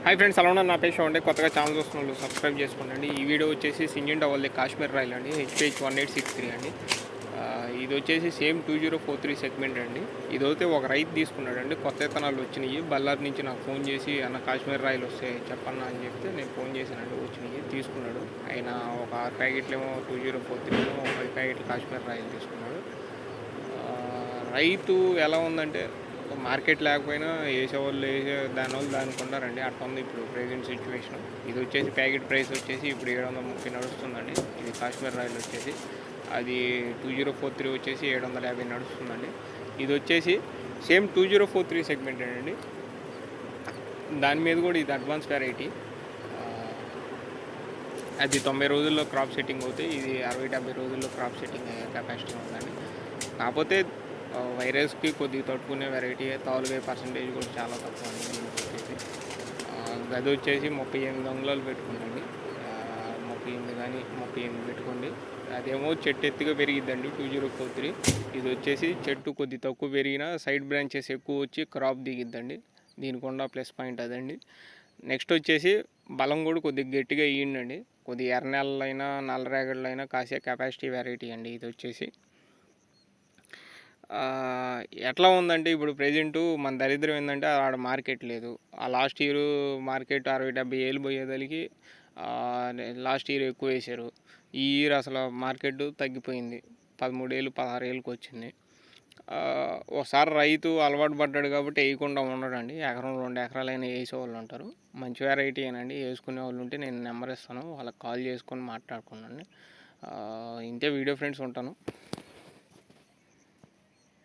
Hi friends, అలా ఉన్నారు. నా పేరు షో అండి. కొత్తగా ఛానల్ చూస్తున్న సబ్స్క్రైబ్ చేసుకోండి. ఈ వీడియో వచ్చేసి సింజిన్ డబల్ కాశ్మీర్ రాయల్ అండి, హెచ్పిహెచ్ 1863 అండి. ఇది వచ్చేసి సేమ్ 2043 సెగ్మెంట్ అండి. ఇదైతే ఒక రైతు తీసుకున్నాడండి. కొత్త విత్తనాలు వచ్చినాయి. బళ్ళారి నుంచి నాకు ఫోన్ చేసి అన్న కాశ్మీర్ రాయల్ వస్తే చెప్పన్నా అని చెప్తే నేను ఫోన్ చేశానండి. వచ్చినాయి తీసుకున్నాడు. ఆయన ఒక 6 ప్యాకెట్లు ఏమో 2043 ఏమో 10 ప్యాకెట్లు కాశ్మీర్ రాయల్ తీసుకున్నాడు. రైతు ఎలా ఉందంటే, మార్కెట్ లేకపోయినా వేసేవాళ్ళు దానివల్ల దానికి ఉన్నారండి. అట్లా ఉంది ఇప్పుడు ప్రెజెంట్ సిచ్యువేషన్. ఇది వచ్చేసి ప్యాకెట్ ప్రైస్ వచ్చేసి ఇప్పుడు 730 నడుస్తుందండి. ఇది కాశ్మీర్ రాయల్ వచ్చేసి అది 2043 వచ్చేసి 750 నడుస్తుందండి. ఇది వచ్చేసి సేమ్ 2043 సెగ్మెంట్ అండి. దాని మీద కూడా ఇది అడ్వాన్స్ వెరైటీ. అది 90 రోజుల్లో క్రాప్ సెట్టింగ్ అవుతాయి. ఇది 60-70 రోజుల్లో క్రాప్ సెట్టింగ్ అయ్యే కెపాసిటీ ఉందండి. కాకపోతే వైరస్కి కొద్దిగా తట్టుకునే వెరైటీ. తాలుగా పర్సంటేజ్ కూడా చాలా తక్కువ అండి. దీనికి వచ్చేసి గది వచ్చేసి 38 అంగుళాలు పెట్టుకోండి. 38 కానీ 38 పెట్టుకోండి. అదేమో చెట్టు ఎత్తుగా పెరిగిద్దండి 2043. ఇది వచ్చేసి చెట్టు కొద్ది తక్కువ పెరిగినా సైడ్ బ్రాంచెస్ ఎక్కువ వచ్చి క్రాప్ దిగిద్దండి. దీనికి ఉన్న ప్లస్ పాయింట్ అదండి. నెక్స్ట్ వచ్చేసి బలం కూడా కొద్దిగా గట్టిగా ఇయ్యండి. కొద్దిగా ఎర్ర నెలలైనా నల్ల రేగడ్లైనా కాసే కెపాసిటీ వెరైటీ అండి. ఇది వచ్చేసి ఎట్లా ఉందంటే, ఇప్పుడు ప్రెజెంటు మన దరిద్రం ఏంటంటే ఆడ మార్కెట్ లేదు. ఆ లాస్ట్ ఇయర్ మార్కెట్ 60-70 ఏళ్ళు పోయేదానికి లాస్ట్ ఇయర్ ఎక్కువ వేసారు. ఈ ఇయర్ అసలు మార్కెట్ తగ్గిపోయింది. 13 ఏళ్ళు 16 ఏళ్ళకి వచ్చింది. ఒకసారి రైతు అలవాటు పడ్డాడు కాబట్టి వేయకుండా ఉండడండి. ఎకరం 2 ఎకరాలైనా వేసేవాళ్ళు ఉంటారు. మంచి వెరైటీ ఏనండి. వేసుకునే వాళ్ళు ఉంటే నేను నెంబర్ ఇస్తాను, వాళ్ళకి కాల్ చేసుకొని మాట్లాడుకున్నాను. ఇంతే వీడియో ఫ్రెండ్స్, ఉంటాను.